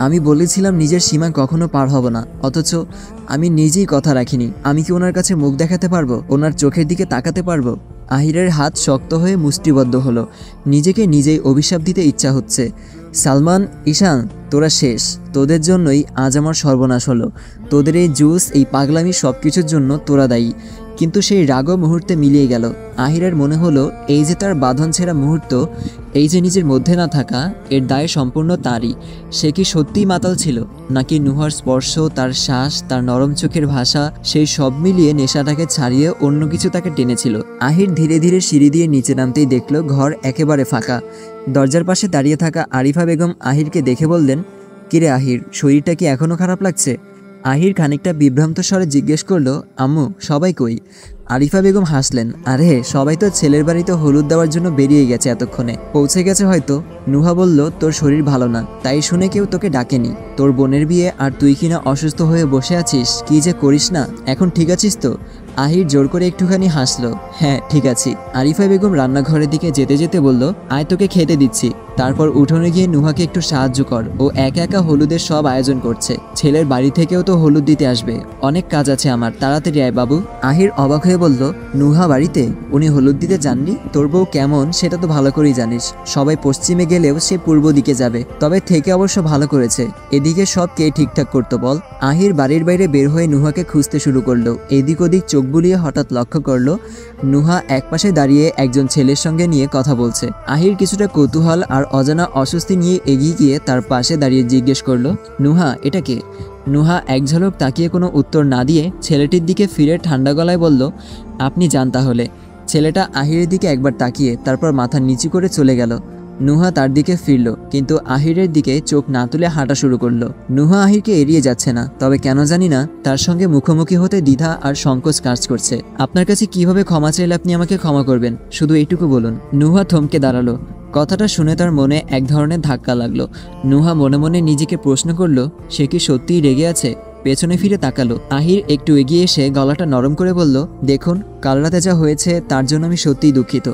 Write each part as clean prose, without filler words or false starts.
আমি বলেছিলাম নিজের সীমা কখনো পার হব না, অথচ আমি নিজেই কথা রাখিনি। আমি কি ওনার কাছে মুখ দেখাতে পারবো? ওনার চোখের দিকে তাকাতে পারবো? আহিরের হাত শক্ত হয়ে মুষ্টিবদ্ধ হলো। নিজেকে নিজেই অভিশাপ দিতে ইচ্ছা হচ্ছে। সালমান, ঈশান, তোরা শেষ। তোদের জন্যই আজ আমার সর্বনাশ হলো। তোদের এই জুস, এই পাগলামি সব কিছুর জন্য তোরা দায়ী। কিন্তু সেই রাগও মুহূর্তে মিলিয়ে গেল। আহিরের মনে হলো এই যে তার বাঁধন ছেঁড়া মুহূর্ত, এই যে নিজের মধ্যে না থাকা, এর দায় সম্পূর্ণ তারই। সে কি সত্যিই মাতাল ছিল, নাকি নুহার স্পর্শ, তার শ্বাস, তার নরম চোখের ভাষা, সেই সব মিলিয়ে নেশাটাকে ছাড়িয়ে অন্য কিছু তাকে টেনেছিল? আহির ধীরে ধীরে সিঁড়ি দিয়ে নিচে নামতেই দেখল ঘর একেবারে ফাঁকা। দরজার পাশে দাঁড়িয়ে থাকা আরিফা বেগম আহিরকে দেখে বললেন, কিরে আহির, শরীরটা কি এখনও খারাপ লাগছে? আহির খানিকটা বিভ্রান্ত স্বরে জিজ্ঞেস করলো, আম্মু সবাই কই? আরিফা বেগম হাসলেন, আরে সবাই তো ছেলের বাড়িতে হলুদ দেওয়ার জন্য বেরিয়ে গেছে, এতক্ষণে পৌঁছে গেছে হয়তো। নুহা বলল, তোর শরীর ভালো না, তাই শুনে কেউ তোকে ডাকেনি। তোর বোনের বিয়ে আর তুই কিনা অসুস্থ হয়ে বসে আছিস, কি যে করিস না। এখন ঠিক আছিস তো? আহির জোর করে একটুখানি হাসলো, হ্যাঁ ঠিক আছি। আরিফা বেগম রান্নাঘরের দিকে যেতে যেতে বলল, আয় তোকে খেতে দিচ্ছি। তারপর উঠোনে গিয়ে নুহাকে একটু সাহায্য কর, ও একা একা হলুদের সব আয়োজন করছে। ছেলের বাড়ি থেকেও তো হলুদ দিতে আসবে, অনেক কাজ আছে আমার, তাড়াতাড়ি আয় বাবু। আহির অবাক হয়ে বলল, নুহা বাড়িতে? উনি হলুদ দিতে যাননি? তোর বউ কেমন সেটা তো ভালো করেই জানিস। সবাই পশ্চিমে গেলেও সে পূর্ব দিকে যাবে, তবে থেকে অবশ্য ভালো করেছে। এদিকে সব কে ঠিকঠাক করতো বল? আহির বাড়ির বাইরে বের হয়ে নুহাকে খুঁজতে শুরু করলো। এদিক ওদিক চোখ বুলিয়ে হঠাৎ লক্ষ্য করলো নুহা একপাশে দাঁড়িয়ে একজন ছেলের সঙ্গে নিয়ে কথা বলছে। আহির কিছুটা কৌতূহল আর অজানা অস্বস্তি নিয়ে এগিয়ে গিয়ে তার পাশে দাঁড়িয়ে জিজ্ঞেস করলো, নুহা এটা কে? নুহা এক ঝলক তাকিয়ে কোনো উত্তর না দিয়ে ছেলেটির দিকে ফিরে ঠান্ডা গলায় বলল, আপনি যান তাহলে। ছেলেটা আহিরের দিকে একবার তাকিয়ে তারপর মাথা নিচু করে চলে গেল। নুহা তার দিকে ফিরল, কিন্তু আহিরের দিকে চোখ না তুলে হাঁটা শুরু করলো। নুহা আহিরকে এড়িয়ে যাচ্ছে না, তবে কেন জানি না তার সঙ্গে মুখোমুখি হতে দ্বিধা আর সংকোচ কাজ করছে। আপনার কাছে কিভাবে ক্ষমা চাইলে আপনি আমাকে ক্ষমা করবেন, শুধু এইটুকু বলুন। নুহা থমকে দাঁড়ালো। কথাটা শুনে তার মনে এক ধরনের ধাক্কা লাগলো। নুহা মনে মনে নিজেকে প্রশ্ন করলো, সে কি সত্যিই রেগে আছে? পেছনে ফিরে তাকালো। আহির একটু এগিয়ে এসে গলাটা নরম করে বলল, দেখুন, কাল রাতে যা হয়েছে তার জন্য আমি সত্যিই দুঃখিত।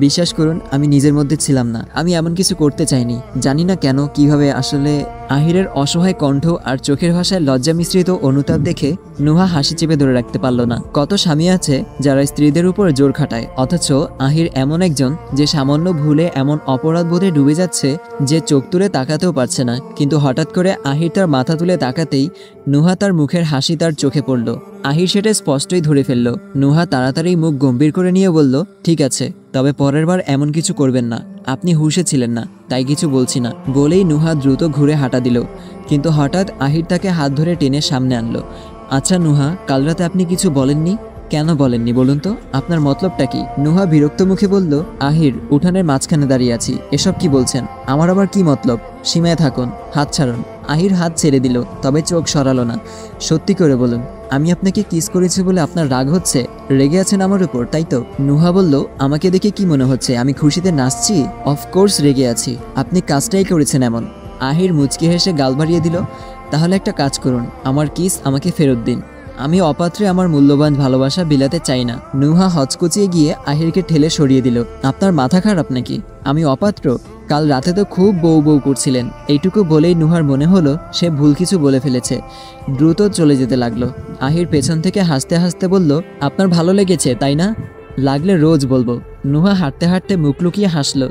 বিশ্বাস করুন, আমি নিজের মধ্যে ছিলাম না। আমি এমন কিছু করতে চাইনি, জানি না কেন, কিভাবে, আসলে। আহিরের অসহায় কণ্ঠ আর চোখের ভাষায় লজ্জা মিশ্রিত অনুতাপ দেখে নুহা হাসি চেপে ধরে রাখতে পারল না। কত স্বামী আছে যারা স্ত্রীদের উপর জোর খাটায়, অথচ আহির এমন একজন যে সামান্য ভুলে এমন অপরাধ বোধে ডুবে যাচ্ছে যে চোখ তুলে তাকাতেও পারছে না। কিন্তু হঠাৎ করে আহির তার মাথা তুলে তাকাতেই নুহা তার মুখের হাসি তার চোখে পড়ল। আহির সেটা স্পষ্টই ধরে ফেলল। নুহা তাড়াতাড়ি মুখ গম্ভীর করে নিয়ে বলল, ঠিক আছে, তবে পরের বার এমন কিছু করবেন না। আপনি হুঁশে ছিলেন না, তাই কিছু বলছি না বলেই নুহা দ্রুত ঘুরে হাঁটা দিল। কিন্তু হঠাৎ আহির তাকে হাত ধরে টেনে সামনে আনলো। আচ্ছা নুহা, কাল রাতে আপনি কিছু বলেননি? কেন বলেননি বলুন তো, আপনার মতলবটা কি? নুহা বিরক্ত মুখে বলল, আহির, উঠানের মাঝখানে দাঁড়িয়ে আছি, এসব কি বলছেন? আমার আবার কি মতলব? সীমায় থাকুন, হাত ছাড়ুন। আহির হাত ছেড়ে দিল, তবে চোখ সরালো না। সত্যি করে বলুন, আমি আপনাকে কিস করেছি বলে আপনার রাগ হচ্ছে? রেগে আছেন আমার উপর, তাই তো? নুহা বলল, আমাকে দেখে কি মনে হচ্ছে আমি খুশিতে নাচছি? অফকোর্স রেগে আছি, আপনি কাজটাই করেছেন এমন। আহির মুচকি হেসে গাল বাড়িয়ে দিল, তাহলে একটা কাজ করুন, আমার কিস আমাকে ফেরত দিন। আমি অপাত্রে আমার মূল্যবান ভালোবাসা বিলাতে চাই না। নুহা হচকুচিয়ে গিয়ে আহিরকে ঠেলে সরিয়ে দিল। আপনার মাথা খারাপ নাকি? আমি অপাত্র? কাল রাতে তো খুব বউ বউ করছিলেন। এইটুকু বলেই নুহার মনে হলো সে ভুল কিছু বলে ফেলেছে। দ্রুত চলে যেতে লাগলো। আহির পেছন থেকে হাসতে হাসতে বলল, আপনার ভালো লেগেছে তাই না? লাগলে রোজ বলবো। নুহা হাঁটতে হাঁটতে মুখ লুকিয়ে হাসলো,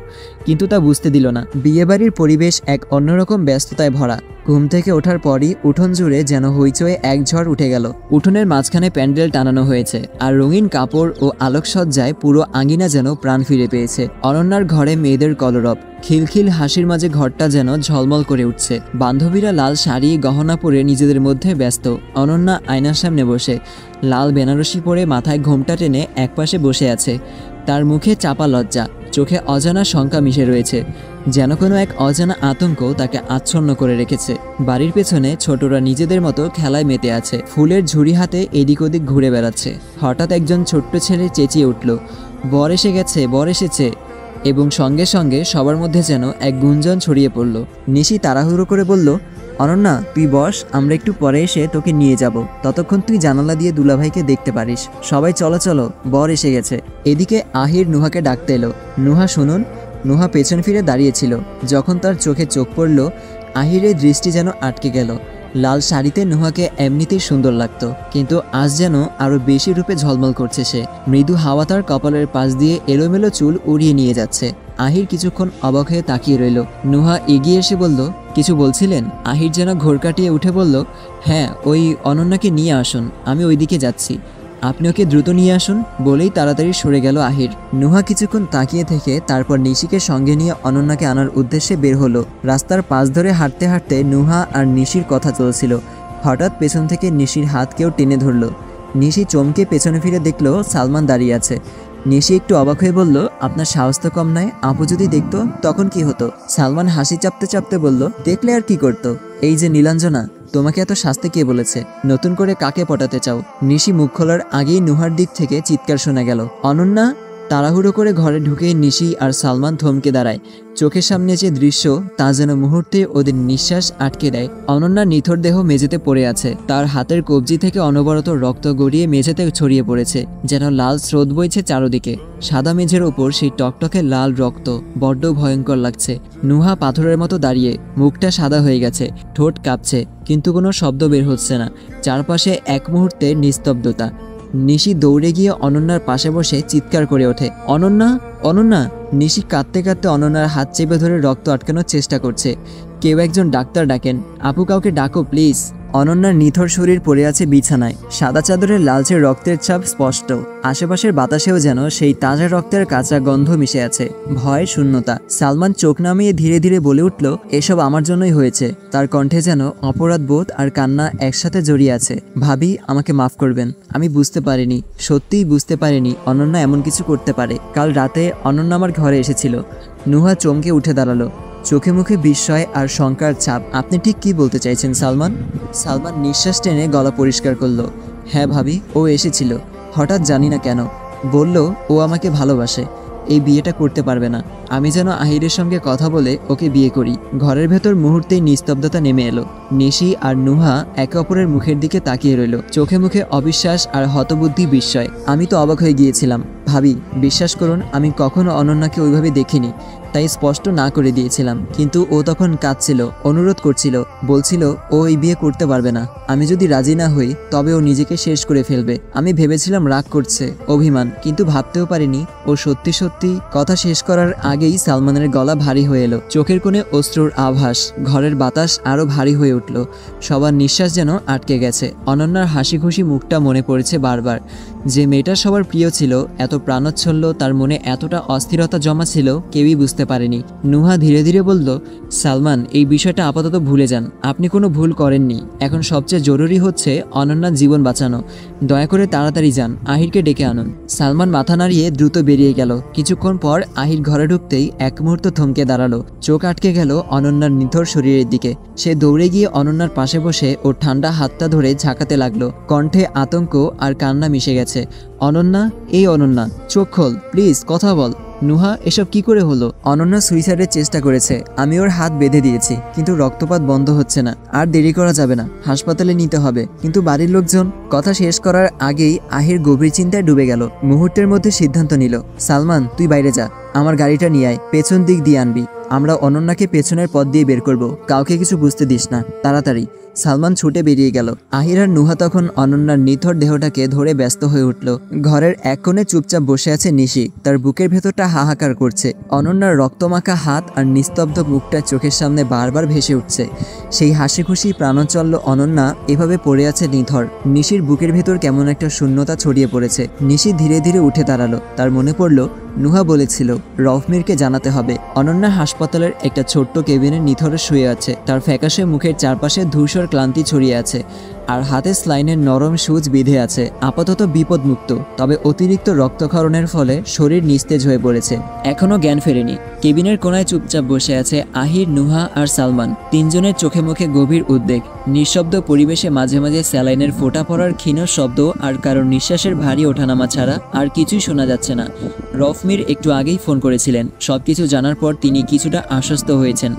কিন্তু তা বুঝতে দিল না। বিয়েবাড়ির পরিবেশ এক অন্যরকম ব্যস্ততায় ভরা। ঘুম থেকে ওঠার পরই উঠোন জুড়ে যেন হইচয়ে এক ঝড় উঠে গেল। উঠোনের মাঝখানে প্যান্ডেল টানানো হয়েছে, আর রঙিন কাপড় ও আলোকসজ্জায় পুরো আঙিনা যেন প্রাণ ফিরে পেয়েছে। অনন্যার ঘরে মেয়েদের কলরব, খিলখিল হাসির মাঝে ঘরটা যেন ঝলমল করে উঠছে। বান্ধবীরা লাল শাড়ি গহনা পরে নিজেদের মধ্যে ব্যস্ত। অনন্যা আয়নার সামনে বসে লাল বেনারসি পরে মাথায় ঘোমটা টেনে একপাশে বসে আছে। তার মুখে চাপা লজ্জা, চোখে অজানা শঙ্কা মিশে রয়েছে, যেন কোনো এক অজানা আতঙ্ক তাকে আচ্ছন্ন করে রেখেছে। বাড়ির পেছনে ছোটরা নিজেদের মতো খেলায় মেতে আছে, ফুলের ঝুড়ি হাতে এদিক ওদিক ঘুরে বেড়াচ্ছে। হঠাৎ একজন ছোট্ট ছেলে চেঁচিয়ে উঠল, বর এসে গেছে, বর এসেছে। এবং সঙ্গে সঙ্গে সবার মধ্যে যেন এক গুঞ্জন ছড়িয়ে পড়ল। নিশি তাড়াহুড়ো করে বলল, অনন্যা তুই বস, আমরা একটু পরে এসে তোকে নিয়ে যাব, ততক্ষণ তুই জানালা দিয়ে দুলাভাইকে দেখতে পারিস। সবাই চলো চলো, বর এসে গেছে। এদিকে আহির নুহাকে ডাকতে এলো। নুহা শুনুন। নুহা পেছন ফিরে দাঁড়িয়েছিল। যখন তার চোখে চোখ পড়ল, আহিরের দৃষ্টি যেন আটকে গেল। লাল শাড়িতে নুহাকে এমনিতেই সুন্দর লাগতো, কিন্তু আজ যেন আরো বেশি রূপে ঝলমল করছে সে। মৃদু হাওয়া তার কপালের পাশ দিয়ে এলোমেলো চুল উড়িয়ে নিয়ে যাচ্ছে। আহির কিছুক্ষণ অবাক হয়ে তাকিয়ে রইল। নুহা এগিয়ে এসে বলল, কিছু বলছিলেন? আহির যেন ঘোর কাটিয়ে উঠে বলল, হ্যাঁ, ওই অনন্যাকে নিয়ে আসুন, আমি ওইদিকে যাচ্ছি, আপনি ওকে দ্রুত নিয়ে আসুন। বলেই তাড়াতাড়ি সরে গেল আহির। নুহা কিছুক্ষণ তাকিয়ে থেকে তারপর নিশিকে সঙ্গে নিয়ে অনন্যাকে আনার উদ্দেশ্যে বের হলো। রাস্তার পাশ ধরে হাঁটতে হাঁটতে নুহা আর নিশির কথা চলছিল। হঠাৎ পেছন থেকে নিশির হাত কেউ টেনে ধরল। নিশি চমকে পেছনে ফিরে দেখলো সালমান দাঁড়িয়ে আছে। নিশি একটু অবাক হয়ে বলল, আপনার সাহস তো কম নয়, আপু যদি দেখতো তখন কি হতো? সালমান হাসি চাপতে চাপতে বলল, দেখলে আর কি করতো? এই যে নীলাঞ্জনা, তোমাকে এত শাস্তি কে বলেছে? নতুন করে কাকে পটাতে চাও? নিশি মুখ খোলার আগেই নুহার দিক থেকে চিৎকার শোনা গেল, অনন্যা! তাড়াহুড়ো করে ঘরে ঢুকে নিশি আর সালমান থমকে দাঁড়ায়। চোখের সামনে যে দৃশ্য তা যেন মুহূর্তে ওদের নিঃশ্বাস আটকে দেয়। অনন্যার নিথর দেহ মেঝেতে পড়ে আছে। তার হাতের কবজি থেকে অনবরত রক্ত গড়িয়ে মেঝেতে ছড়িয়ে পড়েছে, যেন লাল স্রোত বইছে চারদিকে। সাদা মেঝের ওপর সেই টকটকে লাল রক্ত বড্ড ভয়ঙ্কর লাগছে। নুহা পাথরের মতো দাঁড়িয়ে, মুখটা সাদা হয়ে গেছে, ঠোঁট কাঁপছে, কিন্তু কোনো শব্দ বের হচ্ছে না। চারপাশে এক মুহূর্তে নিস্তব্ধতা। নিশি দৌড়ে গিয়ে অনন্যার পাশে বসে চিৎকার করে ওঠে, অনন্যা, অনন্যা! নিশি কাঁদতে কাঁদতে অনন্যার হাত চেপে ধরে রক্ত আটকানোর চেষ্টা করছে। কেউ একজন ডাক্তার ডাকেন, আপু কাউকে ডাকো প্লিজ। অনন্যার নিথর শরীর পড়ে আছে বিছানায়, সাদা চাদরের লালচে রক্তের ছাপ স্পষ্ট। আশেপাশের বাতাসেও যেন সেই তাজা রক্তের কাঁচা গন্ধ মিশে আছে। ভয়, শূন্যতা। সালমান চোখ নামিয়ে ধীরে ধীরে বলে উঠল, এসব আমার জন্যই হয়েছে। তার কণ্ঠে যেন অপরাধ বোধ আর কান্না একসাথে জড়িয়ে আছে। ভাবি, আমাকে মাফ করবেন, আমি বুঝতে পারিনি, সত্যিই বুঝতে পারিনি অনন্যা এমন কিছু করতে পারে। কাল রাতে অনন্যা আমার ঘরে এসেছিল। নুহা চমকে উঠে দাঁড়ালো, চোখে মুখে বিস্ময় আর শঙ্কার ছাপ। আপনি ঠিক কি বলতে চাইছেন সালমান? সালমান নিঃশ্বাস টেনে গলা পরিষ্কার করলো, হ্যাঁ ভাবি, ও এসেছিল, হঠাৎ জানি না কেন। বলল ও আমাকে ভালোবাসে, এই বিয়েটা করতে পারবে না। আমি যেন আহিরের সঙ্গে কথা বলে ওকে বিয়ে করি। ঘরের ভেতর মুহূর্তেই নিস্তব্ধতা নেমে এলো। নিশি আর নুহা একে অপরের মুখের দিকে তাকিয়ে রইল, চোখে মুখে অবিশ্বাস আর হতবুদ্ধি বিস্ময়। আমি তো অবাক হয়ে গিয়েছিলাম ভাবি, বিশ্বাস করুন, আমি কখনো অনন্যাকে ওইভাবে দেখিনি, তাই স্পষ্ট না করে দিয়েছিলাম। কিন্তু ও তখন কাঁদছিল, অনুরোধ করছিল, বলছিল ও এই বিয়ে করতে পারবে না। আমি যদি রাজি না হই তবে ও নিজেকে শেষ করে ফেলবে। আমি ভেবেছিলাম রাগ করছে, অভিমান, কিন্তু ভাবতেও পারিনি ও সত্যি সত্যি। কথা শেষ করার আগেই সালমানের গলা ভারী হয়ে এলো, চোখের কোণে অশ্রুর আভাস। ঘরের বাতাস আরো ভারী হয়ে উঠল, সবার নিঃশ্বাস যেন আটকে গেছে। অনন্যার হাসি খুশি মুখটা মনে পড়েছে বারবার। যে মেয়েটা সবার প্রিয় ছিল, এত প্রাণোচ্ছল্ল, তার মনে এতটা অস্থিরতা জমা ছিল, কেউই বুঝতে পারেনি। নুহা ধীরে ধীরে বলল, সালমান, এই বিষয়টা আপাতত ভুলে যান, আপনি কোনো ভুল করেননি। এখন সবচেয়ে জরুরি হচ্ছে অনন্যার জীবন বাঁচানো। দয়া করে তাড়াতাড়ি যান, আহিরকে ডেকে আনুন। সালমান মাথা নাড়িয়ে দ্রুত বেরিয়ে গেল। কিছুক্ষণ পর আহির ঘরে ঢুকতেই এক মুহূর্ত থমকে দাঁড়ালো, চোখ আটকে গেল অনন্যার নিথর শরীরের দিকে। সে দৌড়ে গিয়ে অনন্যার পাশে বসে ওর ঠান্ডা হাতটা ধরে ঝাঁকাতে লাগলো। কণ্ঠে আতঙ্ক আর কান্না মিশে গেছে। অনন্যা, এই অনন্যা, চোখ খোল প্লিজ, কথা বল। নুহা, এসব কি করে হলো? অনন্যা সুইসাইডের চেষ্টা করেছে, আমি ওর হাত বেঁধে দিয়েছি, কিন্তু রক্তপাত বন্ধ হচ্ছে না। আর দেরি করা যাবে না, হাসপাতালে নিতে হবে। কিন্তু বাড়ির লোকজন। কথা শেষ করার আগেই আহির গভীর চিন্তায় ডুবে গেল। মুহূর্তের মধ্যে সিদ্ধান্ত নিল, সালমান, তুই বাইরে যা, আমার গাড়িটা নিয়ে আয়, পেছন দিক দিয়ে আনবি। আমরা অনন্যাকে পেছনের পথ দিয়ে বের করব, কাউকে কিছু বুঝতে দিস না, তাড়াতাড়ি। সালমান ছুটে বেরিয়ে গেল। আহির আর নুহা তখন অনন্যার নিথর দেহটাকে ধরে ব্যস্ত হয়ে উঠল। ঘরের এক কোণে চুপচাপ বসে আছে নিশি, তার বুকের ভেতরটা হাহাকার করছে। অনন্যার রক্তমাখা হাত আর নিস্তব্ধ মুখটা চোখের সামনে বারবার ভেসে উঠছে। সেই হাসি খুশি প্রাণোচ্ছল্ল অনন্যা এভাবে পড়ে আছে নিথর। নিশির বুকের ভেতর কেমন একটা শূন্যতা ছড়িয়ে পড়েছে। নিশি ধীরে ধীরে উঠে দাঁড়ালো। তার মনে পড়ল, নুহা বলেছিল রফমিরকে জানাতে হবে। অনন্যা হাসপাতালের একটা ছোট্ট কেবিনে নিথরে শুয়ে আছে। তার ফ্যাকাশে মুখের চারপাশে ধূসর ক্লান্তি ছড়িয়ে আছে, আর হাতে স্লাইনের নরম সূচ বিঁধে আছে। আপাতত বিপদমুক্ত, তবে অতিরিক্ত রক্তক্ষরণের ফলে শরীর নিস্তেজ হয়ে পড়েছে। এখনো জ্ঞান ফেরেনি। কেবিনের কোনায় চুপচাপ বসে আছে আহির, নুহা আর সালমান। তিনজনের চোখে মুখে গভীর উদ্বেগ। নিঃশব্দ পরিবেশে মাঝে মাঝে স্যালাইনের ফোঁটা পড়ার ক্ষীণ শব্দ আর কারোর নিঃশ্বাসের ভারী ওঠানামা ছাড়া আর কিছুই শোনা যাচ্ছে না। রফমির একটু আগেই ফোন করেছিলেন। সবকিছু জানার পর তিনি কিছুটা আশ্বস্ত হয়েছেন।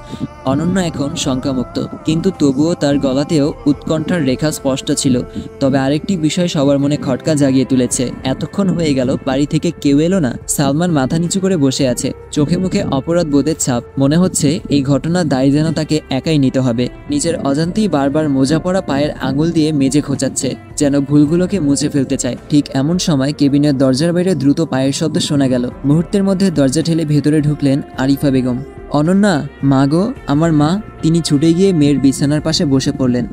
অনন্যা এখন শঙ্কামুক্ত, কিন্তু তবুও তার গলাতেও উৎকণ্ঠার রেখা স্পষ্ট ছিল। তবে আরেকটি বিষয় সবার মনে খটকা জাগিয়ে তুলেছে। এতক্ষণ হয়ে গেল বাড়ি থেকে কেউ এলো না। সালমান মাথা নিচু করে বসে আছে, চোখে মুখে অপরাধ বোধের ছাপ। মনে হচ্ছে এই ঘটনার দায় যেন তাকে একাই নিতে হবে। নিজের অজান্তেই বারবার মোজা পড়া পায়ের আঙুল দিয়ে মেজে খোঁচাচ্ছে, যেন ভুলগুলোকে মুছে ফেলতে চায়। ঠিক এমন সময় কেবিনের দরজার বাইরে দ্রুত পায়ের শব্দ শোনা গেল। মুহূর্তের মধ্যে দরজা ঠেলে ভেতরে ঢুকলেন আরিফা বেগম। অনন্যা, মা গো, আমার মা। তিনি ছুটে গিয়ে মেয়ের বিছানার পাশে বসে পড়লেন।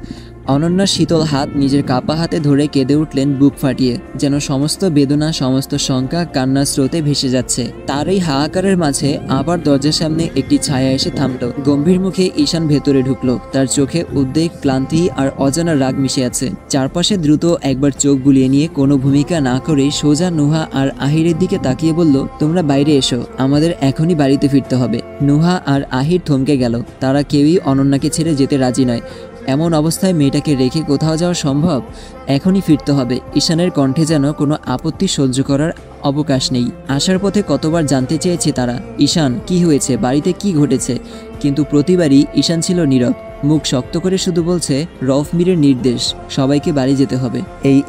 অনন্যার শীতল হাত নিজের কাপা হাতে ধরে কেঁদে উঠলেন বুক ফাটিয়ে, যেন সমস্ত বেদনা, সমস্ত শঙ্কা কান্নার স্রোতে ভেসে যাচ্ছে। তার এই হাহাকারের মাঝে আবার দরজার সামনে একটি ছায়া এসে থামলো। গম্ভীর মুখে ঈশান ভেতরে ঢুকলো। তার চোখে উদ্বেগ, ক্লান্তি আর অজানা রাগ মিশে আছে। চারপাশে দ্রুত একবার চোখ বুলিয়ে নিয়ে কোনো ভূমিকা না করেই সোজা নুহা আর আহিরের দিকে তাকিয়ে বলল, তোমরা বাইরে এসো, আমাদের এখনই বাড়িতে ফিরতে হবে। নুহা আর আহির থমকে গেল। তারা কেউই অনন্যাকে ছেড়ে যেতে রাজি নয়। এমন অবস্থায় মেয়েটাকে রেখে কোথাও যাওয়া সম্ভব? এখনই ফিরতে হবে। ঈশানের কণ্ঠে যেন কোনো আপত্তি সহ্য করার অবকাশ নেই। আসার পথে কতবার জানতে চেয়েছে তারা, ঈশান কি হয়েছে, বাড়িতে কি ঘটেছে, কিন্তু প্রতিবারই ঈশান ছিল নীরব। মুখ শক্ত করে শুধু বলছে, রউফ মীরের নির্দেশ, সবাইকে বাড়ি যেতে হবে।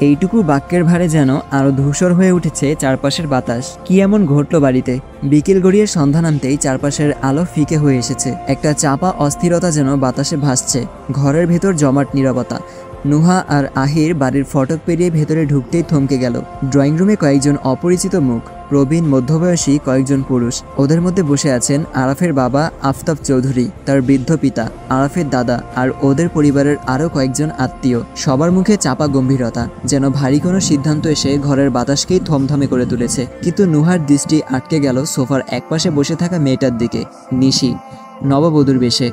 এইটুকু বাক্যের ভারে যেন আরো ধূসর হয়ে উঠেছে চারপাশের বাতাস। কি এমন ঘটলো বাড়িতে? বিকেল গড়িয়ে সন্ধ্যা নামতেই চারপাশের আলো ফিকে হয়ে এসেছে। একটা চাপা অস্থিরতা যেন বাতাসে ভাসছে। ঘরের ভেতর জমাট নীরবতা। নুহা আর আহির বাড়ির ফটক পেরিয়ে ভেতরে ঢুকতেই থমকে গেল। ড্রয়িং রুমে কয়েকজন অপরিচিত মুখ, প্রবীণ মধ্যবয়সী কয়েকজন পুরুষ। ওদের মধ্যে বসে আছেন আরাফের বাবা আফতাব চৌধুরী, তার বৃদ্ধ পিতা, আরাফের দাদা আর ওদের পরিবারের আরও কয়েকজন আত্মীয়। সবার মুখে চাপা গম্ভীরতা, যেন ভারী কোনো সিদ্ধান্ত এসে ঘরের বাতাসকেই থমথমে করে তুলেছে। কিন্তু নুহার দৃষ্টি আটকে গেল সোফার একপাশে বসে থাকা মেয়েটার দিকে। নিশি, নববধূর বেশে,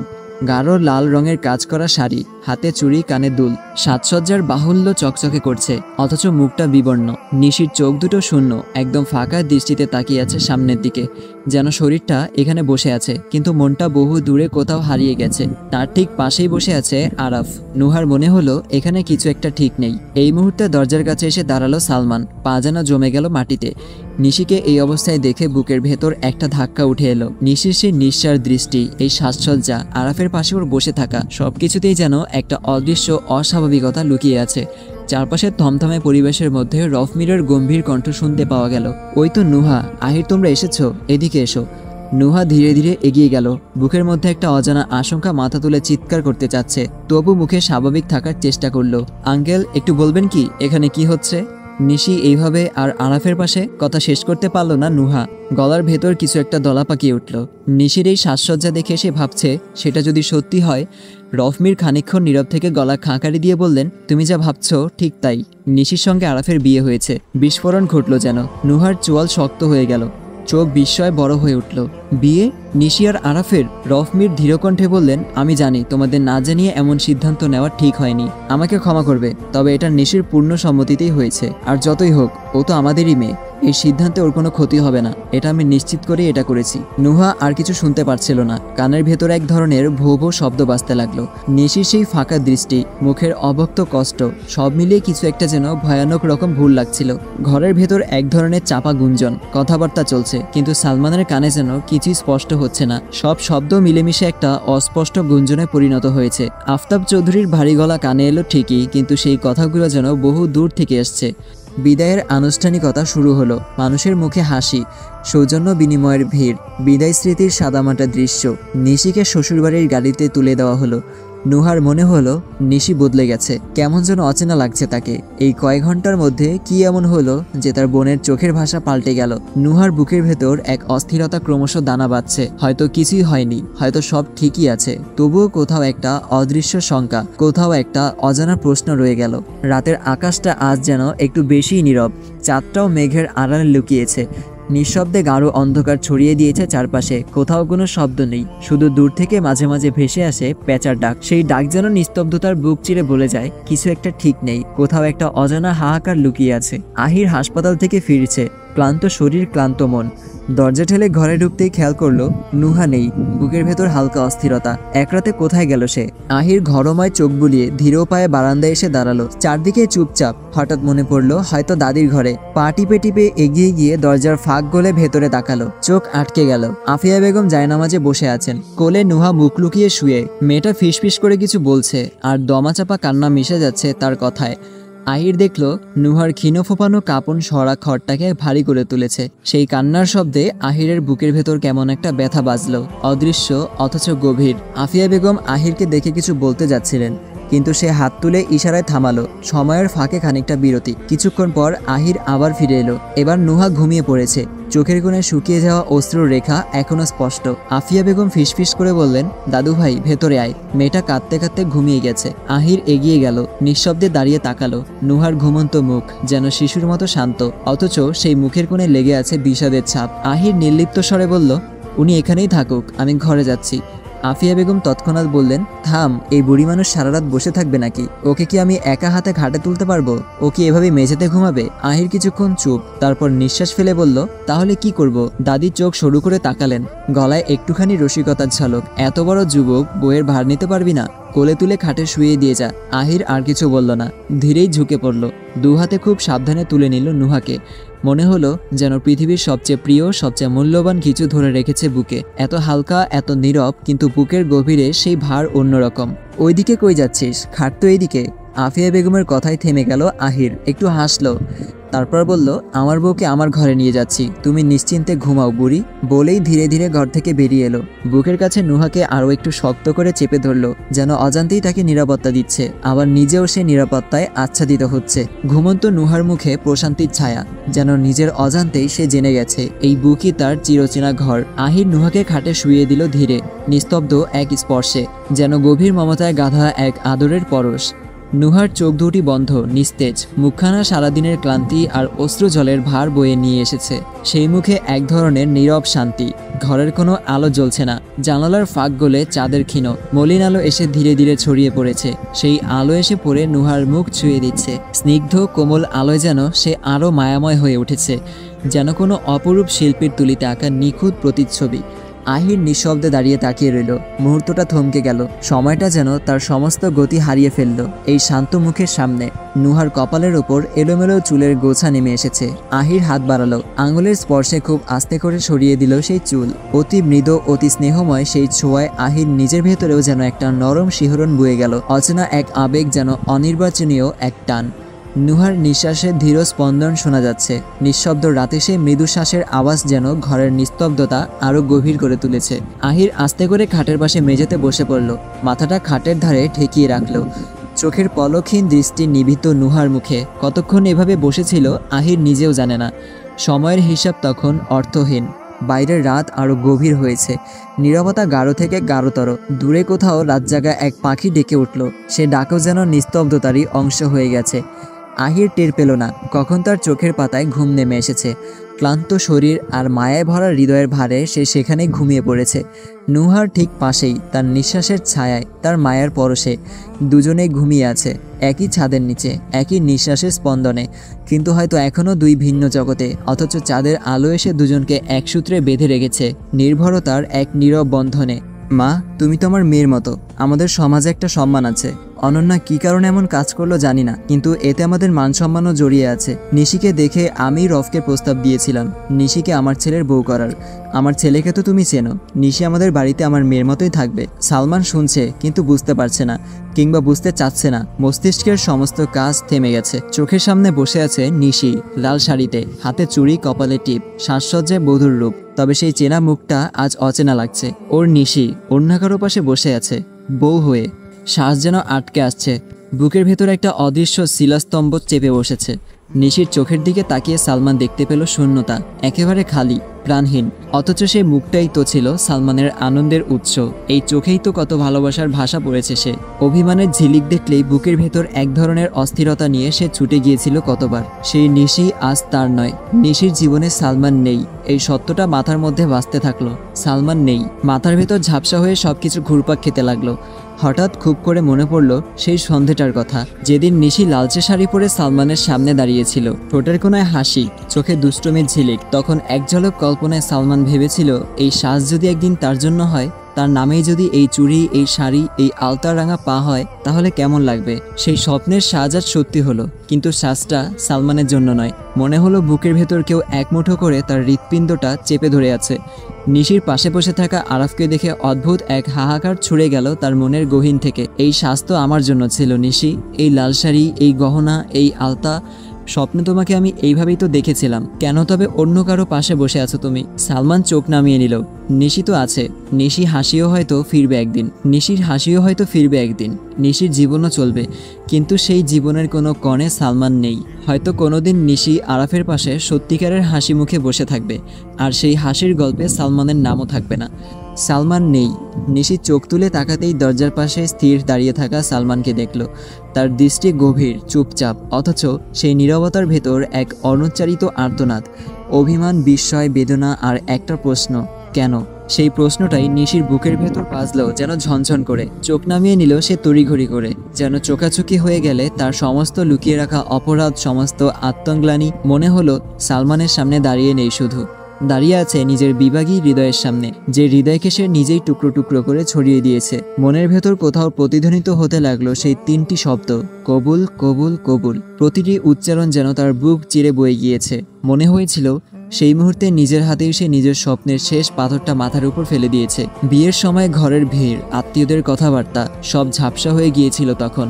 গাঢ় লাল রঙের কাজ করা শাড়ি, হাতে চুড়ি, কানে দুল, সাজসজ্জার বাহুল্য চকচকে করছে, অথচ মুখটা বিবর্ণ। নিশির চোখ দুটো শূন্য, একদম ফাঁকা দৃষ্টিতে তাকিয়ে আছে সামনের দিকে, যেন শরীরটা এখানে বসে আছে কিন্তু মনটা বহু দূরে কোথাও হারিয়ে গেছে। তার ঠিক পাশেই বসে আছে আরাফ। নুহার মনে হলো এখানে কিছু একটা ঠিক নেই। এই মুহূর্তে দরজার কাছে এসে দাঁড়ালো সালমান, পা যেন জমে গেল মাটিতে। নিশিকে এই অবস্থায় দেখে বুকের ভেতর একটা ধাক্কা উঠে এলো। নিশির সেই নিঃশ্বাস দৃষ্টি, এই সাজসজ্জা, আরাফের পাশে ওর বসে থাকা, সবকিছুতেই যেন একটা অদৃশ্য অস্বাভাবিকতা লুকিয়ে আছে। চারপাশের থমথমে পরিবেশের মধ্যে রউফ মীরের গম্ভীর কণ্ঠ শুনতে পাওয়া গেল, ওই তো নুহা, আহির তোমরা এসেছো, এদিকে এসো। নুহা ধীরে ধীরে এগিয়ে গেল। বুকের মধ্যে একটা অজানা আশঙ্কা মাথা তুলে চিৎকার করতে চাচ্ছে, তবু মুখে স্বাভাবিক থাকার চেষ্টা করলো। আঙ্কেল, একটু বলবেন কি এখানে কি হচ্ছে? নিশি এইভাবে আর আরাফের পাশে কথা শেষ করতে পারল না নুহা। গলার ভেতর কিছু একটা দলা পাকিয়ে উঠল। নিশির এই সাজসজ্জা দেখে সে ভাবছে, সেটা যদি সত্যি হয়। রউফ মীর খানিকক্ষণ নীরব থেকে গলা খাঁকারি দিয়ে বললেন, তুমি যা ভাবছো ঠিক তাই, নিশির সঙ্গে আরাফের বিয়ে হয়েছে। বিস্ফোরণ ঘটল যেন। নুহার চোয়াল শক্ত হয়ে গেল, চোখ বিস্ময় বড় হয়ে উঠল। বিয়ে? নিশি আর আরাফের? রউফ মীর ধীরকণ্ঠে বললেন, আমি জানি তোমাদের না জানিয়ে এমন সিদ্ধান্ত নেওয়া ঠিক হয়নি, আমাকে ক্ষমা করবে, তবে এটা নিশির পূর্ণ সম্মতিতেই হয়েছে। আর যতই হোক, ও তো আমাদেরই মেয়ে, এই সিদ্ধান্তে ওর কোনো ক্ষতি হবে না, এটা আমি নিশ্চিত করেই এটা করেছি। নুহা আর কিছু শুনতে পারছিল না। কানের ভেতর এক ধরনের ভো ভো শব্দ বাজতে লাগলো। নিশির সেই ফাঁকা দৃষ্টি, মুখের অব্যক্ত কষ্ট, সব মিলিয়ে কিছু একটা যেন ভয়ানক রকম ভুল লাগছিল। ঘরের ভেতর এক ধরনের চাপা গুঞ্জন, কথাবার্তা চলছে, কিন্তু সালমানের কানে যেন কিছুই স্পষ্ট হচ্ছে না। সব শব্দ মিলেমিশে একটা অস্পষ্ট গুঞ্জনে পরিণত হয়েছে। আফতাব চৌধুরীর ভারী গলা কানে এলো ঠিকই, কিন্তু সেই কথাগুলো যেন বহু দূর থেকে এসছে। বিদায়ের আনুষ্ঠানিকতা শুরু হলো। মানুষের মুখে হাসি, সৌজন্য বিনিময়ের ভিড়, বিদায় স্মৃতির সাদামাটা দৃশ্য। নিশিকে শ্বশুরবাড়ির গাড়িতে তুলে দেওয়া হলো। নুহার মনে হলো নিশি বদলে গেছে, কেমন যেন অচেনা লাগছে তাকে। এই কয়েক ঘন্টার মধ্যে কি এমন হলো যে তার বোনের চোখের ভাষা পাল্টে গেল? নুহার বুকের ভেতর এক অস্থিরতা ক্রমশ দানা বাঁধছে। হয়তো কিছুই হয়নি, হয়তো সব ঠিকই আছে, তবুও কোথাও একটা অদৃশ্য শঙ্কা, কোথাও একটা অজানা প্রশ্ন রয়ে গেল। রাতের আকাশটা আজ যেন একটু বেশিই নীরব। চাঁদটাও মেঘের আড়ালে লুকিয়েছে। নিঃশব্দে গাঢ় অন্ধকার ছড়িয়ে দিয়েছে চারপাশে। কোথাও কোনো শব্দ নেই, শুধু দূর থেকে মাঝে মাঝে ভেসে আসে পেঁচার ডাক। সেই ডাক যেন নিস্তব্ধতার বুক চিরে বলে যায়, কিছু একটা ঠিক নেই, কোথাও একটা অজানা হাহাকার লুকিয়ে আছে। আহির হাসপাতাল থেকে ফিরছে। ক্লান্ত শরীর, ক্লান্ত মন। দরজা ঠেলে ঘরে ঢুকতেই খেয়াল করলো নুহা নেই। বুকের ভেতর হালকা অস্থিরতা। এক রাতে কোথায় গেল সে? আহির ঘরময় চোখ বুলিয়ে ধীর পায়ে বারান্দায় এসে দাঁড়ালো। চারদিকে চুপচাপ। হঠাৎ মনে পড়লো হয়তো দাদির ঘরে। পা টিপে টিপে এগিয়ে গিয়ে দরজার ফাঁক গলে ভেতরে তাকালো। চোখ আটকে গেল। আফিয়া বেগম জায়নামাজে বসে আছেন। কোলে নুহা মুখ লুকিয়ে শুয়ে। মেয়েটা ফিসফিস করে কিছু বলছে, আর দমাচাপা কান্না মিশে যাচ্ছে তার কথায়। আহির দেখল নুহার ক্ষীণ ফোপানো কাপন সরা খড়টাকে ভারী করে তুলেছে। সেই কান্নার শব্দে আহিরের বুকের ভেতর কেমন একটা ব্যথা বাজল, অদৃশ্য অথচ গভীর। আফিয়া বেগম আহিরকে দেখে কিছু বলতে যাচ্ছিলেন, কিন্তু সে হাত তুলে ইশারায় থামালো। সময়ের ফাঁকে খানিকটা বিরতি। কিছুক্ষণ পর আহির আবার ফিরে এলো। এবার নুহা ঘুমিয়ে পড়েছে। চোখের কোণে শুকিয়ে যাওয়া অশ্রুর রেখা এখনো স্পষ্ট। আফিয়া বেগম ফিসফিস করে বললেন, দাদু ভাই ভেতরে আয়। মেয়েটা কাঁদতে কাঁদতে ঘুমিয়ে গেছে। আহির এগিয়ে গেল, নিঃশব্দে দাঁড়িয়ে তাকালো। নুহার ঘুমন্ত মুখ যেন শিশুর মতো শান্ত, অথচ সেই মুখের কোণে লেগে আছে বিষাদের ছাপ। আহির নির্লিপ্ত স্বরে বলল, উনি এখানেই থাকুক, আমি ঘরে যাচ্ছি। আফিয়া বেগম তৎক্ষণাৎ বললেন, থাম, এই বুড়ি মানুষ সারা রাত বসে থাকবে নাকি? ওকে কি আমি একা হাতে ঘাটে তুলতে পারবো? ও কি এভাবে মেঝেতে ঘুমাবে? আহির কিছুক্ষণ চুপ, তারপর নিঃশ্বাস ফেলে বলল, তাহলে কি করব? দাদি চোখ সরু করে তাকালেন, গলায় একটুখানি রসিকতার ঝলক। এত বড় যুবক, বইয়ের ভার নিতে পারবি না? কোলে তুলে খাটে শুয়ে দিয়ে যা। আহির আর কিছু বলল না, ধীরেই ঝুঁকে পড়ল। দু হাতে খুব সাবধানে তুলে নিল নুহাকে। মনে হলো যেন পৃথিবীর সবচেয়ে প্রিয়, সবচেয়ে মূল্যবান কিছু ধরে রেখেছে বুকে। এত হালকা, এত নীরব, কিন্তু বুকের গভীরে সেই ভার অন্যরকম। ওইদিকে কই যাচ্ছিস? খাট তো এইদিকে। আফিয়া বেগমের কথায় থেমে গেল আহির, একটু হাসলো, তারপর বলল, আমার বউকে আমার ঘরে নিয়ে যাচ্ছি, তুমি নিশ্চিন্তে ঘুমাও বুড়ি। বলেই ধীরে ধীরে ঘর থেকে বেরিয়ে এলো। বুকের কাছে নুহাকে আরও একটু শক্ত করে চেপে ধরল, যেন অজান্তেই তাকে নিরাপত্তা দিচ্ছে, আবার নিজেও সে নিরাপত্তায় আচ্ছাদিত হচ্ছে। ঘুমন্ত নুহার মুখে প্রশান্তির ছায়া, যেন নিজের অজান্তেই সে জেনে গেছে এই বুকই তার চিরচেনা ঘর। আহির নুহাকে খাটে শুইয়ে দিল ধীরে, নিস্তব্ধ এক স্পর্শে, যেন গভীর মমতায় গাঁথা এক আদরের পরশ। নুহার চোখ দুটি বন্ধ, নিস্তেজ। মুখখানা সারাদিনের ক্লান্তি আর অশ্রু জলের ভার বয়ে নিয়ে এসেছে। সেই মুখে এক ধরনের নীরব শান্তি। ঘরের কোনো আলো জ্বলছে না। জানালার ফাঁক গলে চাঁদের ক্ষীণ মলিন আলো এসে ধীরে ধীরে ছড়িয়ে পড়েছে। সেই আলো এসে পড়ে নুহার মুখ ছুঁয়ে দিচ্ছে। স্নিগ্ধ কোমল আলোয় যেন সে আরও মায়াময় হয়ে উঠেছে, যেন কোনো অপরূপ শিল্পীর তুলিতে আঁকা নিখুঁত প্রতিচ্ছবি। আহির নিঃশব্দে দাঁড়িয়ে তাকিয়ে রইল। মুহূর্তটা থমকে গেল। সময়টা যেন তার সমস্ত গতি হারিয়ে ফেলল এই শান্ত মুখের সামনে। নুহার কপালের ওপর এলোমেলো চুলের গোছা নেমে এসেছে। আহির হাত বাড়ালো, আঙুলের স্পর্শে খুব আস্তে করে সরিয়ে দিল সেই চুল। অতি মৃদু, অতি স্নেহময় সেই ছোঁয়ায় আহির নিজের ভেতরেও যেন একটা নরম শিহরণ বয়ে গেল। অচেনা এক আবেগ, যেন অনির্বাচনীয় এক টান। নুহার নিঃশ্বাসে ধীর স্পন্দন শোনা যাচ্ছে। নিঃশব্দ রাতে সেই মৃদু শ্বাসের আওয়াজ যেন ঘরের নিস্তব্ধতা আরো গভীর করে তুলেছে। আহির আস্তে করে খাটের পাশে মেঝেতে বসে পড়ল, মাথাটা খাটের ধারে ঠেকিয়ে রাখল। চোখের পলকহীন দৃষ্টি নিভৃত নুহার মুখে। কতক্ষণ এভাবে বসেছিল আহির নিজেও জানে না। সময়ের হিসাব তখন অর্থহীন। বাইরের রাত আরো গভীর হয়েছে। নীরবতা গাঢ় থেকে গাঢ়তর। দূরে কোথাও রাত জাগা এক পাখি ডেকে উঠল। সে ডাকও যেন নিস্তব্ধতারই অংশ হয়ে গেছে। আহির টের পেল না কখন তার চোখের পাতায় ঘুম নেমে এসেছে। ক্লান্ত শরীর আর মায়ায় ভরা হৃদয়ের ভারে সে সেখানেই ঘুমিয়ে পড়েছে। নুহার ঠিক পাশেই, তার নিঃশ্বাসের ছায়ায়, তার মায়ার পরশে দুজনেই ঘুমিয়ে আছে, একই ছাদের নিচে, একই নিঃশ্বাসের স্পন্দনে, কিন্তু হয়তো এখনও দুই ভিন্ন জগতে। অথচ চাঁদের আলো এসে দুজনকে এক সূত্রে বেঁধে রেখেছে, নির্ভরতার এক নীরব বন্ধনে। মা, তুমি তো আমার মেয়ের মতো। আমাদের সমাজে একটা সম্মান আছে। অনন্যা কী কারণে এমন কাজ করলো জানি না, কিন্তু এতে আমাদের মান সম্মানও জড়িয়ে আছে। নিশিকে দেখে আমি রফকে প্রস্তাব দিয়েছিলাম নিশিকে আমার ছেলের বউ করার। আমার ছেলেকে তো তুমি চেনো। নিশি আমাদের বাড়িতে আমার মেয়ের মতোই থাকবে। সালমান শুনছে, কিন্তু বুঝতে পারছে না, কিংবা বুঝতে চাচ্ছে না। মস্তিষ্কের সমস্ত কাজ থেমে গেছে। চোখের সামনে বসে আছে নিশি, লাল শাড়িতে, হাতে চুড়ি, কপালে টিপ, সাজসজ্জায় বধূর রূপ। তবে সেই চেনা মুখটা আজ অচেনা লাগছে। ওর নিশি অন্য কারো পাশে বসে আছে, বউ হয়ে। শ্বাস যেন আটকে আসছে। বুকের ভেতর একটা অদৃশ্য শিলাস্তম্ভ চেপে বসেছে। নিশির চোখের দিকে তাকিয়ে সালমান দেখতে পেল শূন্যতা, একেবারে খালি, প্রাণহীন। অথচ সেই মুখটাই তো ছিল সালমানের আনন্দের উৎস। এই চোখেই তো কত ভালোবাসার ভাষা পড়েছে সে। অভিমানের ঝিলিক দেখলেই বুকের ভেতর এক ধরনের অস্থিরতা নিয়ে সে ছুটে গিয়েছিল কতবার। সেই নিশি আজ তার নয়। নিশির জীবনে সালমান নেই, এই সত্যটা মাথার মধ্যে ভাসতে থাকলো। সালমান নেই। মাথার ভেতর ঝাপসা হয়ে সবকিছু ঘুরপাক খেতে লাগলো। হঠাৎ খুব করে মনে পড়ল সেই সন্ধেটার কথা, যেদিন নিশি লালচে শাড়ি পরে সালমানের সামনে দাঁড়িয়েছিল, ঠোঁটের কোনায় হাসি, চোখে দুষ্টুমির ঝিলিক। তখন এক ঝলক কল্পনায় সালমান ভেবেছিল এই সাজ যদি একদিন তার জন্য হয়, তার নামেই যদি এই চুড়ি, এই শাড়ি, এই আলতা রাঙা পা হয়, তাহলে কেমন লাগবে। সেই স্বপ্নের সাজ আজ সত্যি হলো, কিন্তু সাজটা সালমানের জন্য নয়। মনে হলো বুকের ভেতর কেউ এক মুঠো করে তার হৃৎপিণ্ডটা চেপে ধরে আছে। নিশির পাশে বসে থাকা আরাফকে দেখে অদ্ভুত এক হাহাকার ছুড়ে গেল তার মনের গহীন থেকে। এই সাজ তো আমার জন্য ছিল নিশি, এই লাল শাড়ি, এই গহনা, এই আলতা, স্বপ্নে তোমাকে আমি এইভাবেই তো দেখেছিলাম, কেন তবে অন্য কারো পাশে বসে আছো তুমি? সালমান চোখ নামিয়ে নিল। নিশি তো আছে, নিশির হাসিও হয়তো ফিরবে একদিন, নিশির জীবনও চলবে, কিন্তু সেই জীবনের কোনো কণে সালমান নেই। হয়তো কোনোদিন নিশি আরাফের পাশে সত্যিকারের হাসি মুখে বসে থাকবে, আর সেই হাসির গল্পে সালমানের নামও থাকবে না। সালমান নেই। নিশি চোখ তুলে তাকাতেই দরজার পাশে স্থির দাঁড়িয়ে থাকা সালমানকে দেখল। তার দৃষ্টি গভীর, চুপচাপ, অথচ সেই নীরবতার ভেতর এক অনুচ্চারিত আর্তনাদ, অভিমান, বিস্ময়, বেদনা, আর একটা প্রশ্ন, কেন? সেই প্রশ্নটাই নিশির বুকের ভেতর বাজলো যেন ঝনঝন করে। চোখ নামিয়ে নিল সে তড়িঘড়ি করে, যেন চোখাচোখি হয়ে গেলে তার সমস্ত লুকিয়ে রাখা অপরাধ, সমস্ত আত্মগ্লানি মনে হলো সালমানের সামনে দাঁড়িয়ে নেই, শুধু দাঁড়িয়ে আছে নিজের বিভাগী হৃদয়ের সামনে, যে হৃদয়কে সে নিজেই টুকরো টুকরো করে ছড়িয়ে দিয়েছে। মনের ভেতর কোথাও প্রতিধ্বনিত হতে লাগলো সেই তিনটি শব্দ, কবুল, কবুল, কবুল। প্রতিটি উচ্চারণ যেন তার বুক চিরে বয়ে গিয়েছে। মনে হয়েছিল সেই মুহূর্তে নিজের হাতেই সে নিজের স্বপ্নের শেষ পাথরটা মাথার উপর ফেলে দিয়েছে। বিয়ের সময় ঘরের ভিড়, আত্মীয়দের কথাবার্তা সব ঝাপসা হয়ে গিয়েছিল তখন।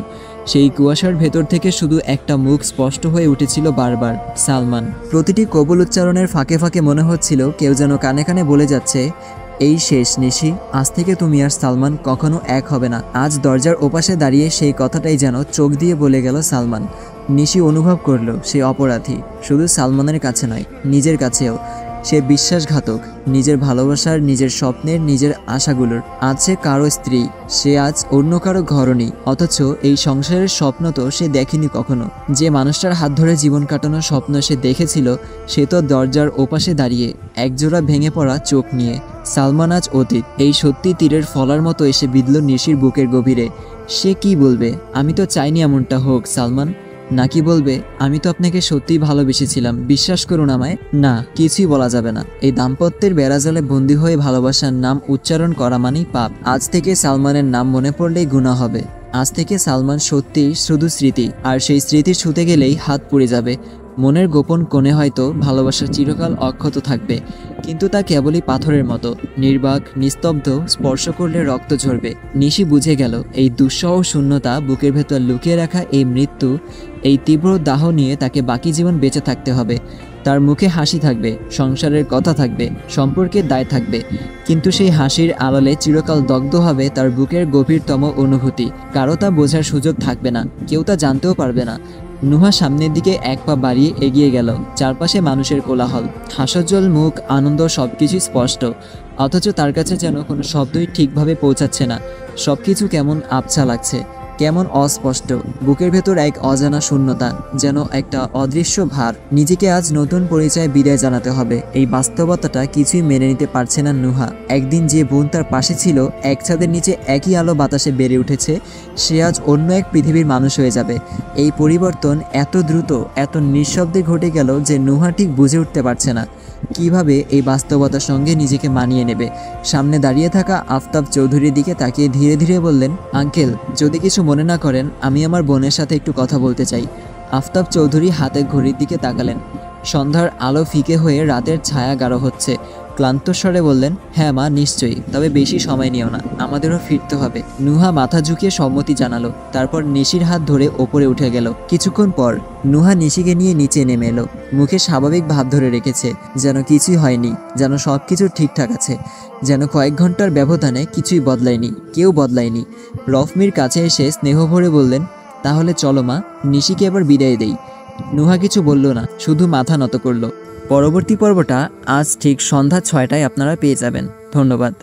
সেই কুয়াশার ভেতর থেকে শুধু একটা মুখ স্পষ্ট হয়ে উঠেছিল বারবার, সালমান। প্রতিটি কবুল উচ্চারণের ফাঁকে ফাঁকে মনে হচ্ছিল কেউ যেন কানে কানে বলে যাচ্ছে, এই শেষ নিশি, আজ থেকে তুমি আর সালমান কখনো এক হবে না। আজ দরজার ওপাশে দাঁড়িয়ে সেই কথাটাই যেন চোখ দিয়ে বলে গেল সালমান। নিশি অনুভব করল সে অপরাধী, শুধু সালমানের কাছে নয়, নিজের কাছেও। সে বিশ্বাসঘাতক, নিজের ভালোবাসার, নিজের স্বপ্নের, নিজের আশাগুলোর। আজ সে কারো স্ত্রী, সে আজ অন্য কারো ঘরণী, অথচ এই সংসারের স্বপ্ন তো সে দেখেনি কখনো। যে মানুষটার হাত ধরে জীবন কাটানোর স্বপ্ন সে দেখেছিল, সে তো দরজার ওপাশে দাঁড়িয়ে একজোড়া ভেঙে পড়া চোখ নিয়ে। সালমান আজ অতীত। এই সত্যি তীরের ফলার মতো এসে বিঁধল নিশির বুকের গভীরে। সে কি বলবে? আমি তো চাইনি এমনটা হোক সালমান। নাকি বলবে, আমি তো আপনাকে সত্যিই ভালোবেসেছিলাম, বিশ্বাস করুন আমায়? না, কিছুই বলা যাবে না। এই দাম্পত্যের বেড়াজালে বন্দী হয়ে ভালোবাসার নাম উচ্চারণ করা মানেই পাপ। আজ থেকে সালমানের নাম মনে পড়লেই গুনাহ হবে। আজ থেকে সালমান সত্যিই শুধু স্মৃতি, আর সেই স্মৃতি ছুঁতে গেলেই হাত পুড়ে যাবে। মনের গোপন কোণে হয়তো ভালোবাসা চিরকাল অক্ষত থাকবে, কিন্তু তা কেবলই পাথরের মতো, নির্বাক, নিস্তব্ধ, স্পর্শ করলে রক্ত ঝরবে। নিশি বুঝে গেল এই দুঃসহ শূন্যতা, বুকের ভেতর লুকিয়ে রাখা এই মৃত্যু, এই তীব্র দাহ নিয়ে তাকে বাকি জীবন বেঁচে থাকতে হবে। তার মুখে হাসি থাকবে, সংসারের কথা থাকবে, সম্পর্কের দায় থাকবে, কিন্তু সেই হাসির আড়ালে চিরকাল দগ্ধ হবে তার বুকের গভীরতম অনুভূতি। কারো তা বোঝার সুযোগ থাকবে না, কেউ তা জানতেও পারবে না। নুহা সামনের দিকে এক পা বাড়িয়ে এগিয়ে গেল। চারপাশে মানুষের কোলাহল, হাস্যোজ্জ্বল মুখ, আনন্দ, সবকিছু স্পষ্ট, অথচ তার কাছে যেন কোনো শব্দই ঠিকভাবে পৌঁছাচ্ছে না। সবকিছু কেমন আবছা লাগছে, কেমন অস্পষ্ট। বুকের ভেতর এক অজানা শূন্যতা, যেন একটা অদৃশ্য ভার। নিজেকে আজ নতুন পরিচয়ে বিদায় জানাতে হবে, এই বাস্তবতাটা কিছুই মেনে নিতে পারছে না নুহা। একদিন যে বোন তার পাশে ছিল, এক ছাদের নিচে একই আলো বাতাসে বেড়ে উঠেছে, সে আজ অন্য এক পৃথিবীর মানুষ হয়ে যাবে। এই পরিবর্তন এত দ্রুত, এত নিঃশব্দে ঘটে গেল যে নুহা ঠিক বুঝে উঠতে পারছে না কিভাবে এই বাস্তবতার সঙ্গে নিজেকে মানিয়ে নেবে। সামনে দাঁড়িয়ে থাকা আফতাব চৌধুরীর দিকে তাকিয়ে ধীরে ধীরে বললেন, আঙ্কেল, যদি কিছু মনে না করেন, আমি আমার বোনের সাথে একটু কথা বলতে চাই। আফতাব চৌধুরী হাতের ঘড়ির দিকে তাকালেন। সন্ধ্যার আলো ফিকে হয়ে রাতের ছায়া গাঢ় হচ্ছে। ক্লান্ত স্বরে বললেন, হ্যাঁ মা, নিশ্চয়ই, তবে বেশি সময় নিও না, আমাদেরও ফিরতে হবে। নুহা মাথা ঝুঁকিয়ে সম্মতি জানালো, তারপর নিশির হাত ধরে ওপরে উঠে গেল। কিছুক্ষণ পর নুহা নিশিকে নিয়ে নিচে নেমে এলো। মুখে স্বাভাবিক ভাব ধরে রেখেছে, যেন কিছুই হয়নি, যেন সব কিছু ঠিকঠাক আছে, যেন কয়েক ঘন্টার ব্যবধানে কিছুই বদলায়নি, কেউ বদলায়নি। রফমির কাছে এসে স্নেহ ভরে বললেন, তাহলে চলো মা, নিশিকে এবার বিদায় দেই। নুহা কিছু বলল না, শুধু মাথা নত করল। পরবর্তী পর্বটা আজ ঠিক সন্ধ্যা ৬টায় আপনারা পেয়ে যাবেন। ধন্যবাদ।